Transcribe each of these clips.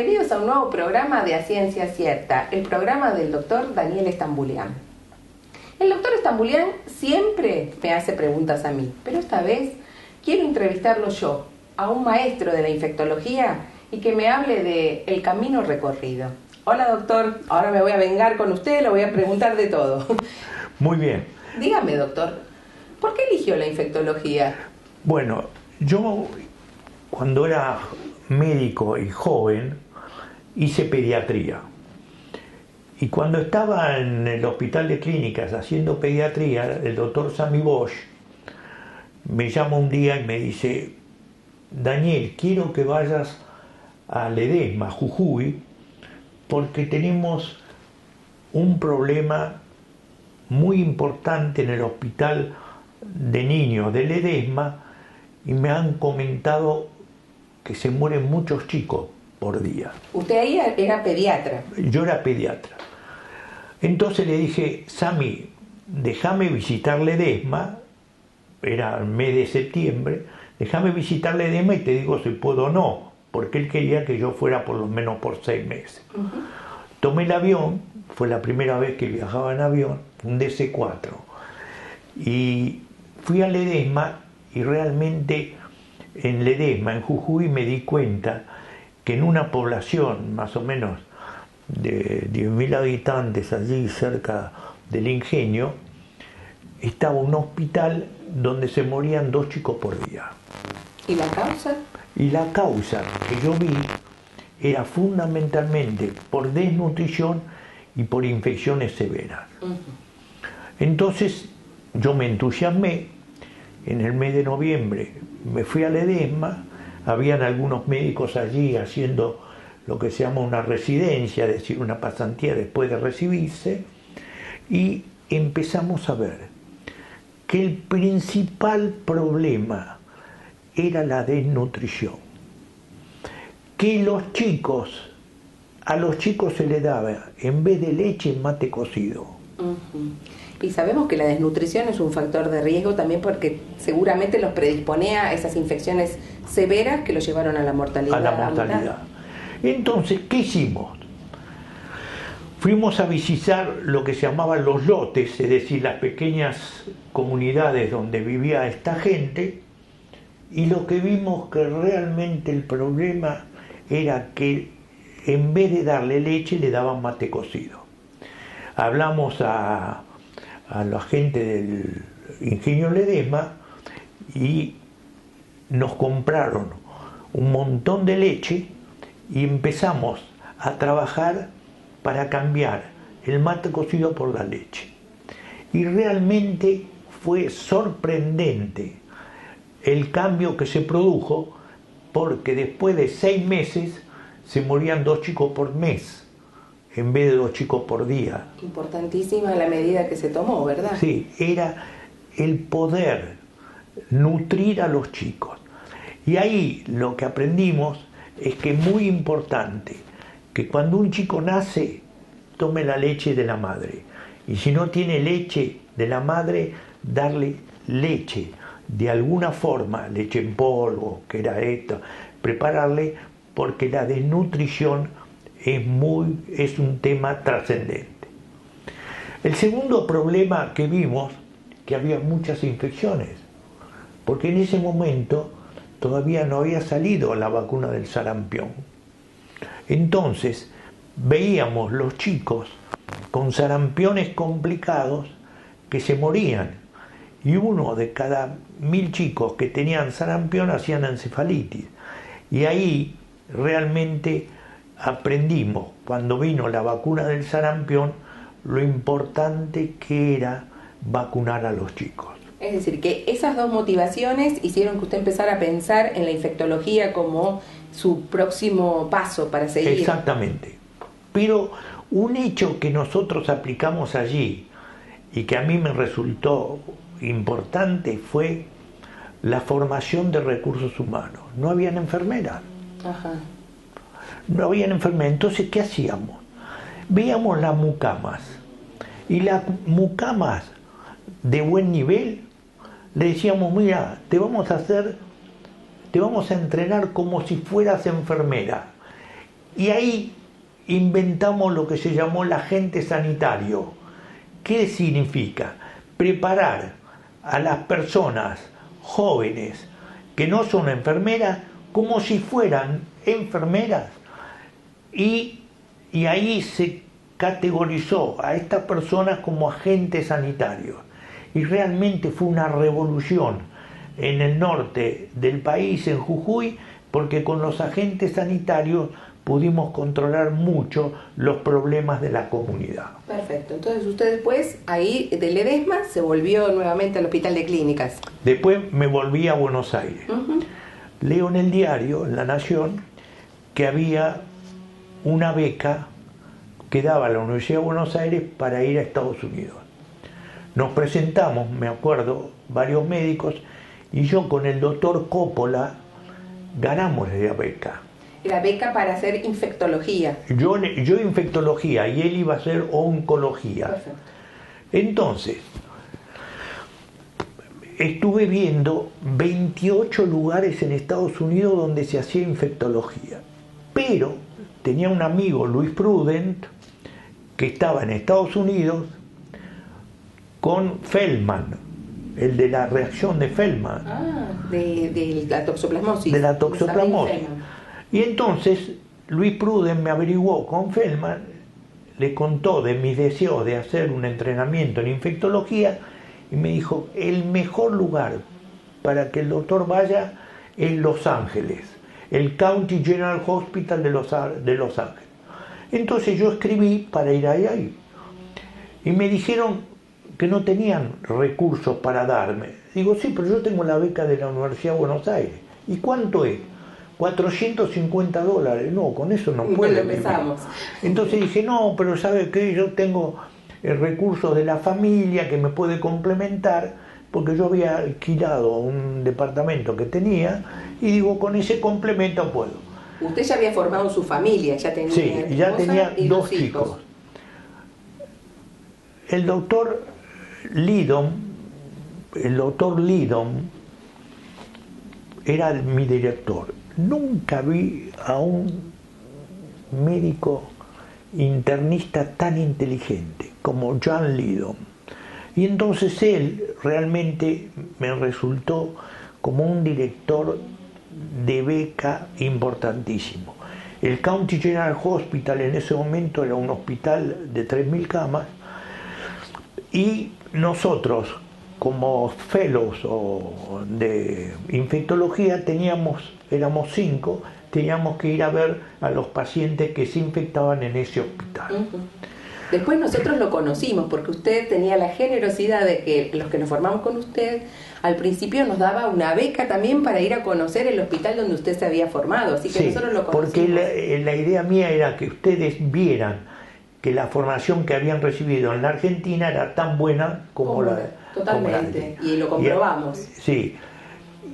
Bienvenidos a un nuevo programa de A Ciencia Cierta, el programa del doctor Daniel Stambulian. El doctor Stambulian siempre me hace preguntas a mí, pero esta vez quiero entrevistarlo yo, a un maestro de la infectología, y que me hable de el camino recorrido. Hola doctor, ahora me voy a vengar con usted, le voy a preguntar de todo. Muy bien. Dígame doctor, ¿por qué eligió la infectología? Bueno, yo cuando era médico y joven hice pediatría. Y cuando estaba en el hospital de clínicas haciendo pediatría, el doctor Sami Bosch me llama un día y me dice: Daniel, quiero que vayas a Ledesma, Jujuy, porque tenemos un problema muy importante en el hospital de niños de Ledesma y me han comentado que se mueren muchos chicos por día. Usted ahí era pediatra. Yo era pediatra. Entonces le dije: Sami, déjame visitar Ledesma, era el mes de septiembre, déjame visitar Ledesma y te digo si puedo o no, porque él quería que yo fuera por lo menos por 6 meses. Tomé el avión, fue la primera vez que viajaba en avión, un DC-4, y fui a Ledesma y realmente en Ledesma, en Jujuy, me di cuenta que en una población más o menos de 10.000 habitantes allí cerca del Ingenio, estaba un hospital donde se morían 2 chicos por día. ¿Y la causa? Y la causa que yo vi era fundamentalmente por desnutrición y por infecciones severas. Entonces yo me entusiasmé. En el mes de noviembre me fui a Ledesma, habían algunos médicos allí haciendo lo que se llama una residencia, es decir, una pasantía después de recibirse, y empezamos a ver que el principal problema era la desnutrición, que a los chicos se les daba, en vez de leche, mate cocido. Y sabemos que la desnutrición es un factor de riesgo también porque seguramente los predisponía a esas infecciones severas que los llevaron a la mortalidad. A la mortalidad. Entonces, ¿qué hicimos? Fuimos a visitar lo que se llamaban los lotes, es decir, las pequeñas comunidades donde vivía esta gente, y lo que vimos que realmente el problema era que en vez de darle leche le daban mate cocido. Hablamos a la gente del Ingenio Ledesma y nos compraron un montón de leche y empezamos a trabajar para cambiar el mate cocido por la leche. Y realmente fue sorprendente el cambio que se produjo, porque después de 6 meses se morían 2 chicos por mes en vez de 2 chicos por día. Importantísima la medida que se tomó, ¿verdad? Sí, era el poder nutrir a los chicos. Y ahí lo que aprendimos es que es muy importante que cuando un chico nace tome la leche de la madre. Y si no tiene leche de la madre, darle leche de alguna forma, leche en polvo, que era esto, prepararle, porque la desnutrición es un tema trascendente. El segundo problema que vimos, que había muchas infecciones, porque en ese momento todavía no había salido la vacuna del sarampión. Entonces veíamos los chicos con sarampiones complicados que se morían, y 1 de cada 1000 chicos que tenían sarampión hacían encefalitis. Y ahí realmente aprendimos, cuando vino la vacuna del sarampión, lo importante que era vacunar a los chicos. Es decir, que esas 2 motivaciones hicieron que usted empezara a pensar en la infectología como su próximo paso para seguir. Exactamente. Pero un hecho que nosotros aplicamos allí y que a mí me resultó importante fue la formación de recursos humanos. No habían enfermeras. No habían enfermeras. Entonces, ¿qué hacíamos? Veíamos las mucamas. Y las mucamas de buen nivel, le decíamos: mira, te vamos a entrenar como si fueras enfermera. Y ahí inventamos lo que se llamó el agente sanitario. ¿Qué significa? Preparar a las personas jóvenes que no son enfermeras como si fueran enfermeras, y ahí se categorizó a estas personas como agentes sanitarios, y realmente fue una revolución en el norte del país, en Jujuy, porque con los agentes sanitarios pudimos controlar mucho los problemas de la comunidad. Perfecto, entonces usted después ahí del Ledesma se volvió nuevamente al Hospital de Clínicas. Después me volví a Buenos Aires. Leo en el diario, en La Nación, que había una beca que daba la Universidad de Buenos Aires para ir a Estados Unidos. Nos presentamos, me acuerdo, varios médicos, y yo con el doctor Coppola ganamos la beca. Era beca para hacer infectología. Yo infectología y él iba a hacer oncología. Perfecto. Entonces, estuve viendo 28 lugares en Estados Unidos donde se hacía infectología. Pero tenía un amigo, Luis Prudent, que estaba en Estados Unidos con Feldman, el de la reacción de Feldman. De la toxoplasmosis. De la toxoplasmosis. Y entonces Luis Prudent me averiguó con Feldman, le contó de mis deseos de hacer un entrenamiento en infectología y me dijo, el mejor lugar para que el doctor vaya es Los Ángeles, el County General Hospital de Los Ángeles. Entonces yo escribí para ir ahí y me dijeron que no tenían recursos para darme. Digo, sí, pero yo tengo la beca de la Universidad de Buenos Aires. ¿Y cuánto es? $450. No, con eso no puedo. Empezamos. Entonces dije, no, pero ¿sabe qué? Yo tengo recursos de la familia que me puede complementar, porque yo había alquilado un departamento que tenía, y digo, con ese complemento puedo. Usted ya había formado su familia, ya tenía, sí, ya tenía dos hijos. chicos. El doctor Lidon era mi director. Nunca vi a un médico internista tan inteligente como John Lidon. Y entonces él realmente me resultó como un director de beca importantísimo. El County General Hospital en ese momento era un hospital de 3.000 camas, y nosotros como fellows de infectología éramos 5, teníamos que ir a ver a los pacientes que se infectaban en ese hospital. Después nosotros lo conocimos porque usted tenía la generosidad de que los que nos formamos con usted al principio nos daba una beca también para ir a conocer el hospital donde usted se había formado, así que sí, nosotros lo conocimos. Porque la idea mía era que ustedes vieran que la formación que habían recibido en la Argentina era tan buena como la de... Totalmente, y lo comprobamos. Sí,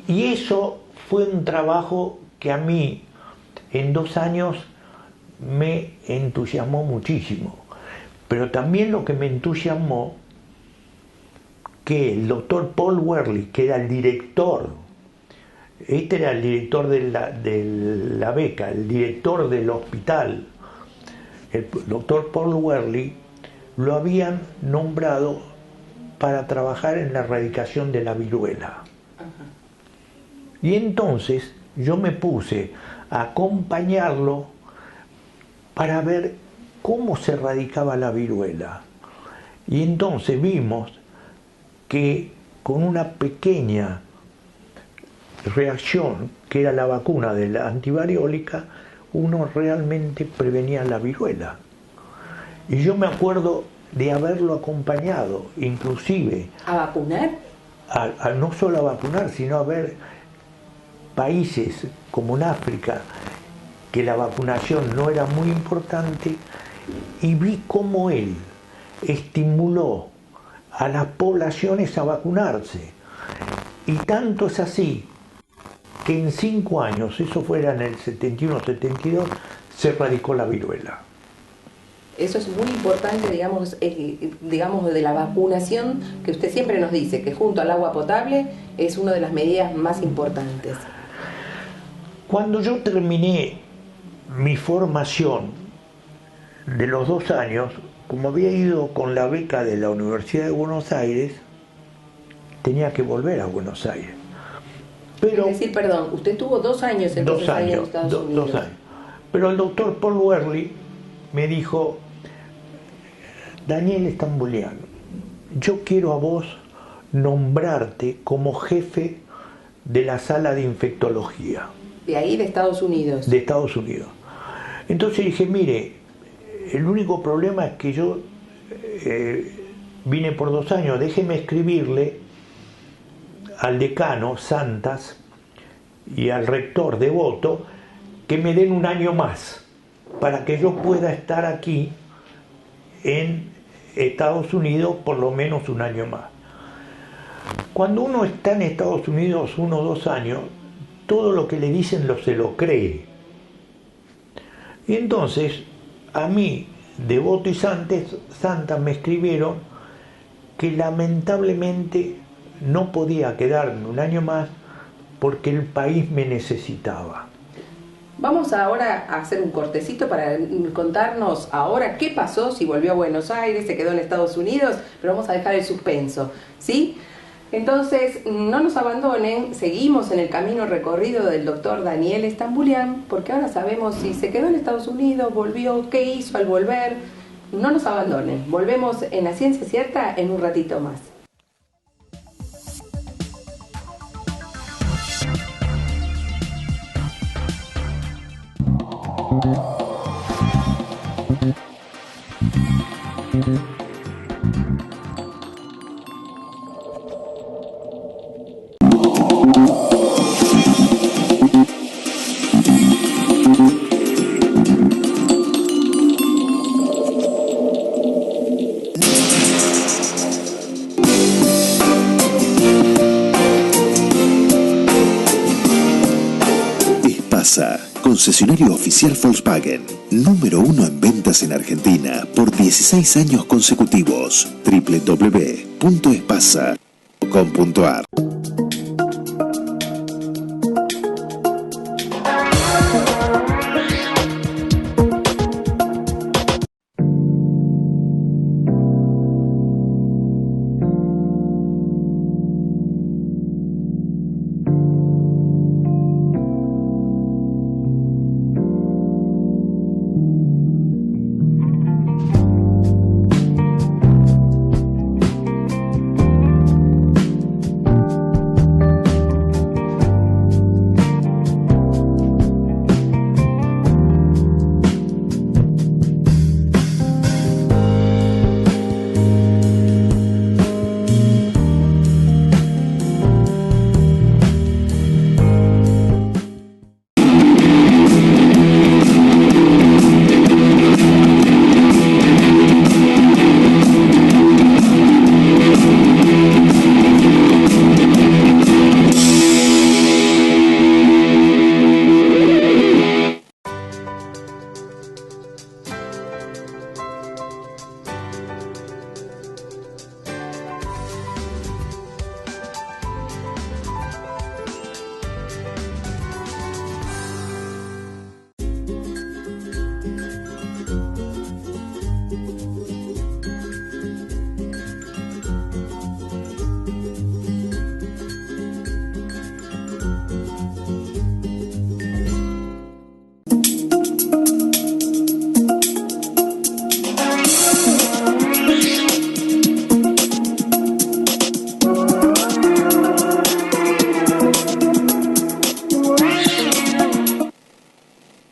y eso fue un trabajo que a mí en 2 años me entusiasmó muchísimo, pero también lo que me entusiasmó que el doctor Paul Werley, que era el director, este era el director de la beca, el director del hospital, el doctor Paul Werley, lo habían nombrado para trabajar en la erradicación de la viruela. Y entonces yo me puse a acompañarlo para ver cómo se erradicaba la viruela. Y entonces vimos que con una pequeña reacción, que era la vacuna de la antivariólica, uno realmente prevenía la viruela. Y yo me acuerdo de haberlo acompañado, inclusive... ¿A vacunar? No solo a vacunar, sino a ver países como en África, que la vacunación no era muy importante, y vi cómo él estimuló a las poblaciones a vacunarse. Y tanto es así que en 5 años, eso fuera en el 71-72, se erradicó la viruela. Eso es muy importante, digamos, de la vacunación, que usted siempre nos dice, que junto al agua potable es una de las medidas más importantes. Cuando yo terminé mi formación de los 2 años, como había ido con la beca de la Universidad de Buenos Aires, tenía que volver a Buenos Aires. Pero, es decir, perdón, usted tuvo 2 años entonces ahí en Estados Unidos. 2 años. Pero el doctor Paul Werley me dijo: Daniel Stambulian, yo quiero a vos nombrarte como jefe de la sala de infectología. De ahí, de Estados Unidos. De Estados Unidos. Entonces dije, mire, el único problema es que yo vine por 2 años, déjeme escribirle al decano Santas y al rector Devoto que me den 1 año más para que yo pueda estar aquí en Estados Unidos por lo menos 1 año más. Cuando uno está en Estados Unidos 1 o 2 años, todo lo que le dicen se lo cree. Y entonces a mí, Devoto y Santas me escribieron que lamentablemente no podía quedarme 1 año más porque el país me necesitaba. Vamos ahora a hacer un cortecito para contarnos ahora qué pasó, si volvió a Buenos Aires, se quedó en Estados Unidos, pero vamos a dejar el suspenso, ¿sí? Entonces, no nos abandonen, seguimos en el camino recorrido del doctor Daniel Stambulian, porque ahora sabemos si se quedó en Estados Unidos, volvió, qué hizo al volver. No nos abandonen, volvemos en La Ciencia Cierta en un ratito más. Concesionario oficial Volkswagen, número 1 en ventas en Argentina por 16 años consecutivos. www.espasa.com.ar.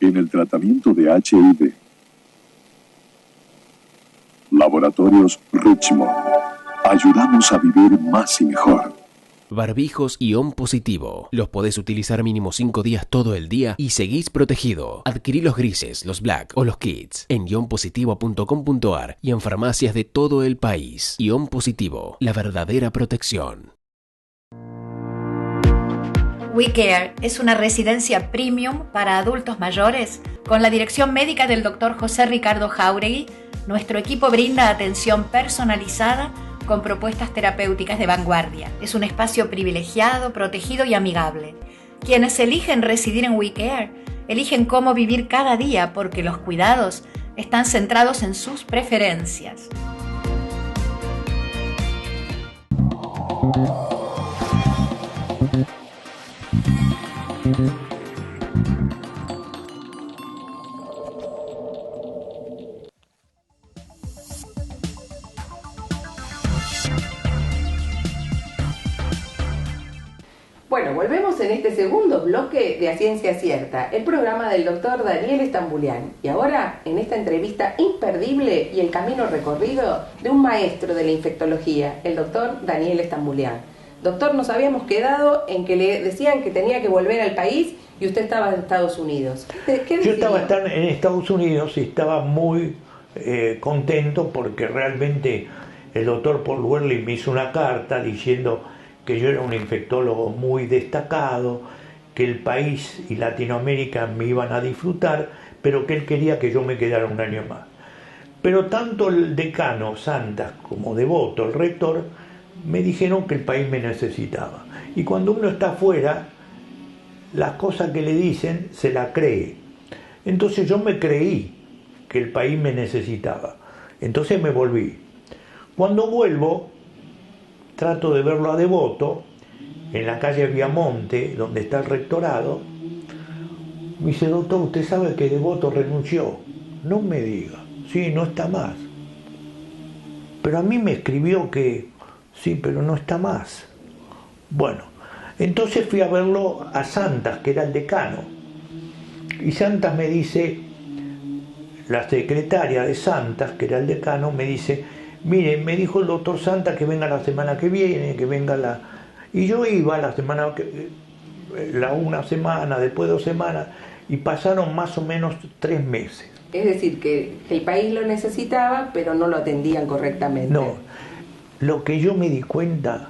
En el tratamiento de HIV. Laboratorios Richmond. Ayudamos a vivir más y mejor. Barbijos ION Positivo. Los podés utilizar mínimo 5 días todo el día y seguís protegido. Adquirí los grises, los black o los kits en ionpositivo.com.ar y en farmacias de todo el país. ION Positivo, la verdadera protección. WeCare es una residencia premium para adultos mayores con la dirección médica del Dr. José Ricardo Jáuregui. Nuestro equipo brinda atención personalizada con propuestas terapéuticas de vanguardia. Es un espacio privilegiado, protegido y amigable. Quienes eligen residir en WeCare eligen cómo vivir cada día porque los cuidados están centrados en sus preferencias. Bueno, volvemos en este segundo bloque de A Ciencia Cierta, el programa del doctor Daniel Estambullián. Y ahora, en esta entrevista imperdible y el camino recorrido de un maestro de la infectología, el doctor Daniel Estambullián. Doctor, nos habíamos quedado en que le decían que tenía que volver al país y usted estaba en Estados Unidos. ¿Qué Yo estaba en Estados Unidos y estaba muy contento porque realmente el doctor Paul Werley me hizo una carta diciendo que yo era un infectólogo muy destacado, que el país y Latinoamérica me iban a disfrutar, pero que él quería que yo me quedara un año más. Pero tanto el decano Santas como Devoto, el rector, me dijeron que el país me necesitaba. Y cuando uno está afuera, las cosas que le dicen se las cree. Entonces yo me creí que el país me necesitaba. Entonces me volví. Cuando vuelvo, trato de verlo a Devoto, en la calle Viamonte, donde está el rectorado. Me dice, doctor, ¿usted sabe que Devoto renunció? No me diga, sí, no está más. Pero a mí me escribió que sí, pero no está más. Bueno, entonces fui a verlo a Santas, que era el decano. Y Santas me dice, la secretaria de Santas, que era el decano, me dice, mire, me dijo el doctor Santas que venga la semana que viene, que venga la... Y yo iba una semana, después 2 semanas, y pasaron más o menos 3 meses. Es decir, que el país lo necesitaba, pero no lo atendían correctamente. No, lo que yo me di cuenta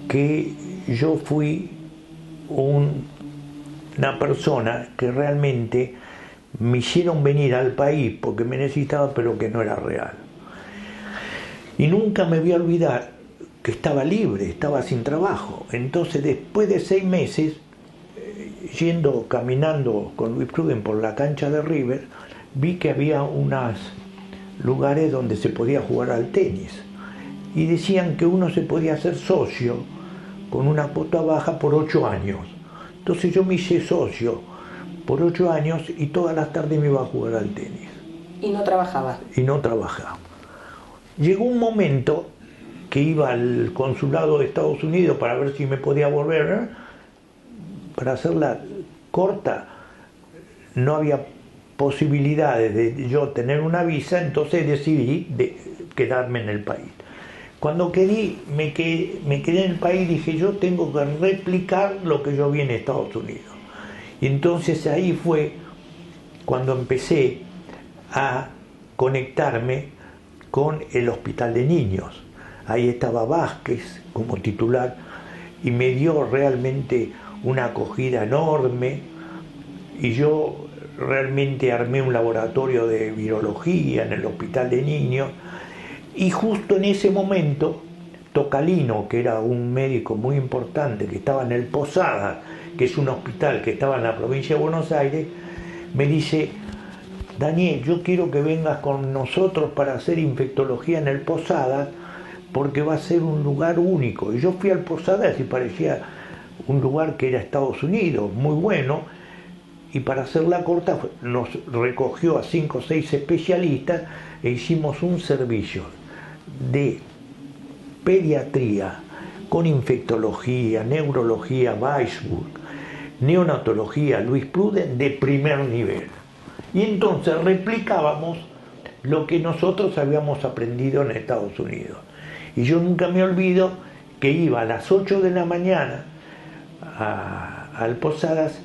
que yo fui una persona que realmente me hicieron venir al país porque me necesitaba, pero que no era real. Y nunca me voy a olvidar que estaba libre, estaba sin trabajo. Entonces, después de 6 meses, caminando con Luis Pruden por la cancha de River, vi que había unos lugares donde se podía jugar al tenis. Y decían que uno se podía hacer socio con una cuota baja por 8 años. Entonces yo me hice socio por 8 años y todas las tardes me iba a jugar al tenis. ¿Y no trabajaba? Y no trabajaba. Llegó un momento que iba al consulado de Estados Unidos para ver si me podía volver. Para hacerla corta, no había posibilidades de yo tener una visa, entonces decidí quedarme en el país. Cuando me quedé en el país, dije, yo tengo que replicar lo que yo vi en Estados Unidos. Y entonces ahí fue cuando empecé a conectarme con el Hospital de Niños. Ahí estaba Vázquez como titular y me dio realmente una acogida enorme y yo realmente armé un laboratorio de virología en el Hospital de Niños y justo en ese momento Tocalino, que era un médico muy importante que estaba en el Posadas, que es un hospital que estaba en la provincia de Buenos Aires, me dice, Daniel, yo quiero que vengas con nosotros para hacer infectología en el Posadas porque va a ser un lugar único. Y yo fui al Posadas y parecía un lugar que era Estados Unidos, muy bueno, y para hacerla corta nos recogió a 5 o 6 especialistas e hicimos un servicio de pediatría con infectología, neurología, Weisburg, neonatología, Luis Pruden de primer nivel. Y entonces replicábamos lo que nosotros habíamos aprendido en Estados Unidos. Y yo nunca me olvido que iba a las 8 de la mañana al Posadas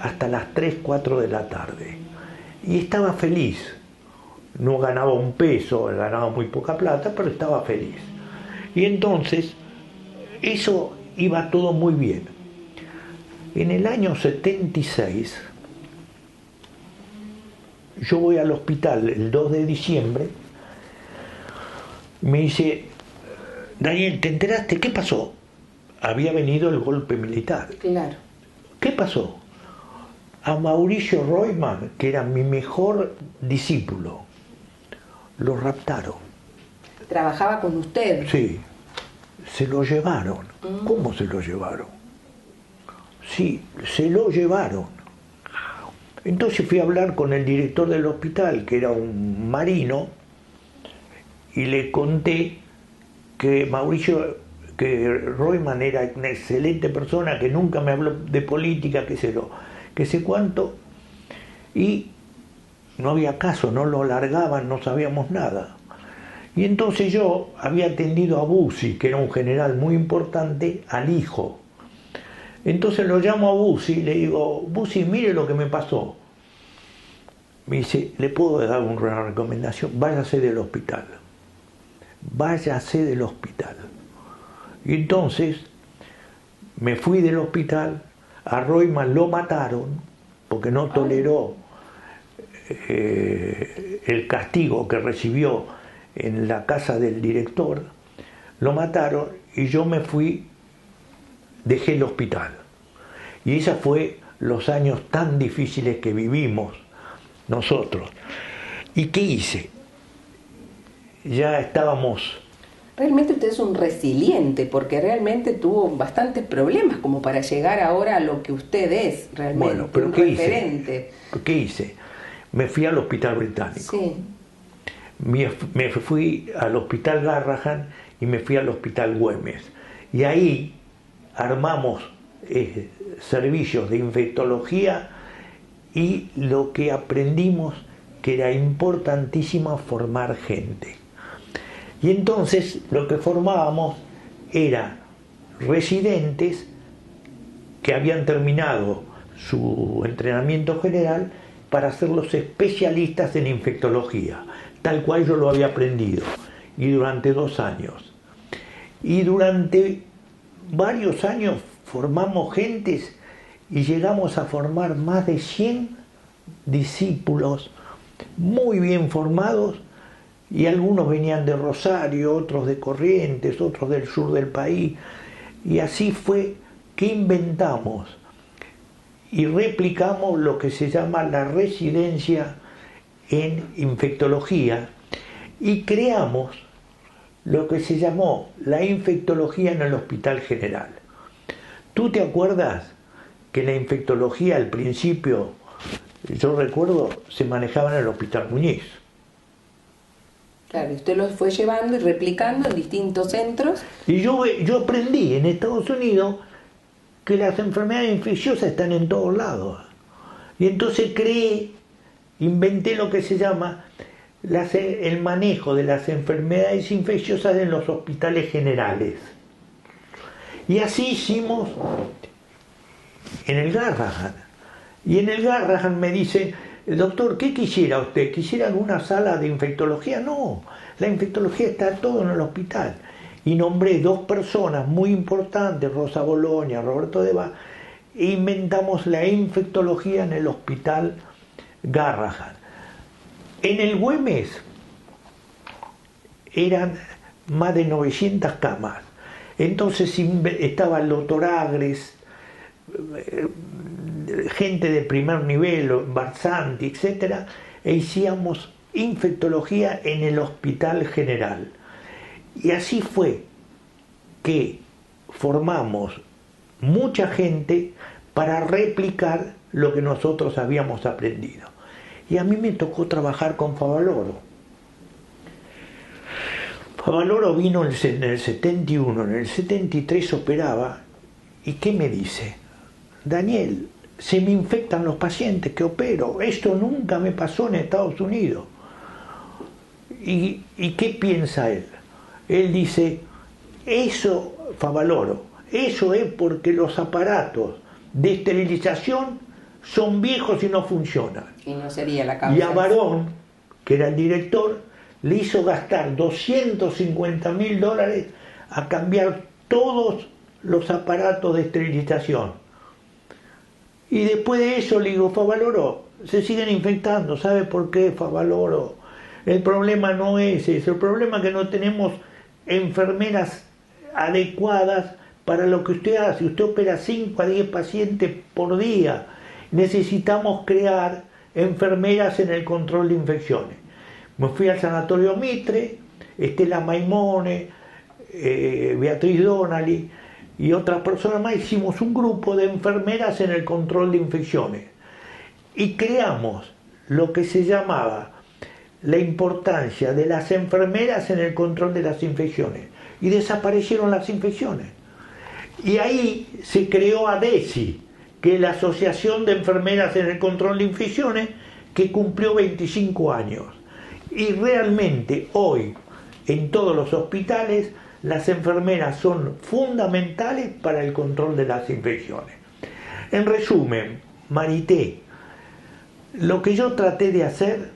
hasta las 3, 4 de la tarde. Y estaba feliz. No ganaba un peso, ganaba muy poca plata, pero estaba feliz. Y entonces, eso iba todo muy bien. En el año 76, yo voy al hospital el 2 de diciembre, me dice, Daniel, ¿te enteraste? ¿Qué pasó? Había venido el golpe militar. Claro. ¿Qué pasó? A Mauricio Reumann, que era mi mejor discípulo, lo raptaron. ¿Trabajaba con usted? Sí, se lo llevaron. ¿Cómo se lo llevaron? Sí, se lo llevaron. Entonces fui a hablar con el director del hospital, que era un marino, y le conté que Reumann era una excelente persona, que nunca me habló de política, que sé cuánto, y no había caso, no lo largaban, no sabíamos nada. Y entonces yo había atendido a Bussi, que era un general muy importante, al hijo. Entonces lo llamo a Bussi y le digo, Bussi, mire lo que me pasó. Me dice, ¿le puedo dar una recomendación? Váyase del hospital. Váyase del hospital. Y entonces me fui del hospital, a Reumann lo mataron, porque no toleró el castigo que recibió en la casa del director, lo mataron y yo me fui, dejé el hospital. Y esos fue los años tan difíciles que vivimos nosotros. ¿Y qué hice? Ya estábamos... Realmente usted es un resiliente, porque realmente tuvo bastantes problemas como para llegar ahora a lo que usted es, realmente, bueno, pero un ¿qué referente. ¿Qué hice? Me fui al hospital británico. Sí. Me fui al hospital Garrahan y me fui al hospital Güemes. Y ahí armamos servicios de infectología y lo que aprendimos que era importantísimo formar gente. Y entonces lo que formábamos era residentes que habían terminado su entrenamiento general para hacerlos especialistas en infectología, tal cual yo lo había aprendido, y durante 2 años. Y durante varios años formamos gentes y llegamos a formar más de 100 discípulos muy bien formados, y algunos venían de Rosario, otros de Corrientes, otros del sur del país, y así fue que inventamos y replicamos lo que se llama la residencia en infectología, y creamos lo que se llamó la infectología en el Hospital General. ¿Tú te acuerdas que la infectología al principio, yo recuerdo, se manejaba en el Hospital Muñiz? Claro, usted los fue llevando y replicando en distintos centros. Y yo aprendí en Estados Unidos que las enfermedades infecciosas están en todos lados. Y entonces inventé lo que se llama el manejo de las enfermedades infecciosas en los hospitales generales. Y así hicimos en el Garrahan. Y en el Garrahan me dicen, doctor, ¿qué quisiera usted? ¿Quisiera alguna sala de infectología? No, la infectología está todo en el hospital. Y nombré 2 personas muy importantes, Rosa Boloña, Roberto Deva, e inventamos la infectología en el hospital Garrahan. En el Güemes eran más de 900 camas. Entonces estaba el doctor Agres, gente de primer nivel, Barzanti, etc. E hacíamos infectología en el Hospital General. Y así fue que formamos mucha gente para replicar lo que nosotros habíamos aprendido. Y a mí me tocó trabajar con Favaloro. Favaloro vino en el 71, en el 73 operaba, ¿y qué me dice? Daniel, se me infectan los pacientes que opero, esto nunca me pasó en Estados Unidos. ¿Y qué piensa él? Él dice, eso, Favaloro, eso es porque los aparatos de esterilización son viejos y no funcionan. Y no sería la causa. Y a Barón, que era el director, le hizo gastar $250.000 a cambiar todos los aparatos de esterilización. Y después de eso le digo, Favaloro, se siguen infectando. ¿Sabe por qué, Favaloro? El problema no es ese, el problema es que no tenemos enfermeras adecuadas para lo que usted hace. Usted opera 5 a 10 pacientes por día necesitamos crear enfermeras en el control de infecciones. Me fui al Sanatorio Mitre, Estela Maimone, Beatriz Donnelly y otras personas más, hicimos un grupo de enfermeras en el control de infecciones y creamos lo que se llamaba la importancia de las enfermeras en el control de las infecciones, y desaparecieron las infecciones. Y ahí se creó ADESI, que es la Asociación de Enfermeras en el Control de Infecciones, que cumplió 25 años. Y realmente hoy, en todos los hospitales, las enfermeras son fundamentales para el control de las infecciones. En resumen, Marité, lo que yo traté de hacer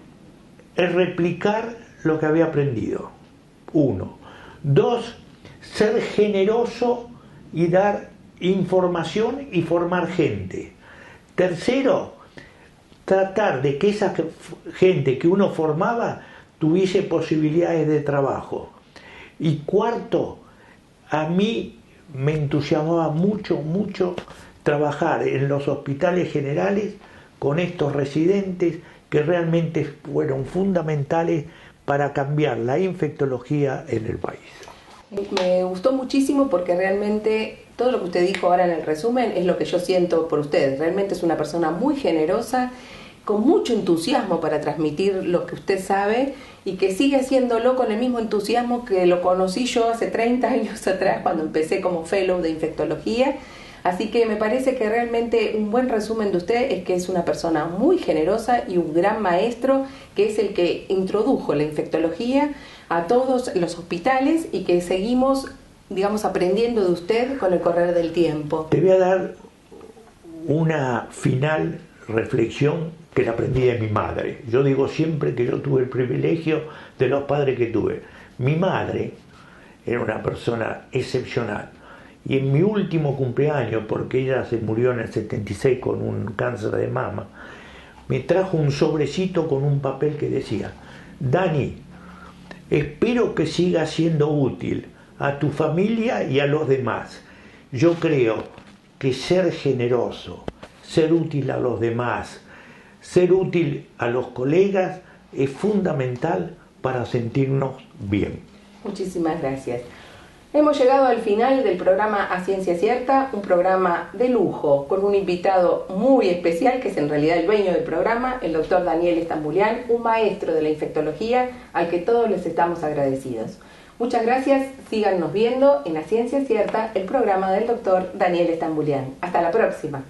es replicar lo que había aprendido. 1. 2. Ser generoso y dar información y formar gente. 3. Tratar de que esa gente que uno formaba tuviese posibilidades de trabajo. Y 4. A mí me entusiasmaba mucho trabajar en los hospitales generales con estos residentes que realmente fueron fundamentales para cambiar la infectología en el país. Me gustó muchísimo porque realmente todo lo que usted dijo ahora en el resumen es lo que yo siento por usted. Realmente es una persona muy generosa, con mucho entusiasmo para transmitir lo que usted sabe y que sigue haciéndolo con el mismo entusiasmo que lo conocí yo hace 30 años atrás cuando empecé como fellow de infectología. Así que me parece que realmente un buen resumen de usted es que es una persona muy generosa y un gran maestro, que es el que introdujo la infectología a todos los hospitales y que seguimos, digamos, aprendiendo de usted con el correr del tiempo. Te voy a dar una final reflexión que la aprendí de mi madre. Yo digo siempre que yo tuve el privilegio de los padres que tuve. Mi madre era una persona excepcional. Y en mi último cumpleaños, porque ella se murió en el 76 con un cáncer de mama, me trajo un sobrecito con un papel que decía: Dani, espero que siga siendo útil a tu familia y a los demás. Yo creo que ser generoso, ser útil a los demás, ser útil a los colegas es fundamental para sentirnos bien. Muchísimas gracias. Hemos llegado al final del programa A Ciencia Cierta, un programa de lujo, con un invitado muy especial, que es en realidad el dueño del programa, el doctor Daniel Estambulián, un maestro de la infectología, al que todos les estamos agradecidos. Muchas gracias, síganos viendo en A Ciencia Cierta, el programa del doctor Daniel Estambulián. Hasta la próxima.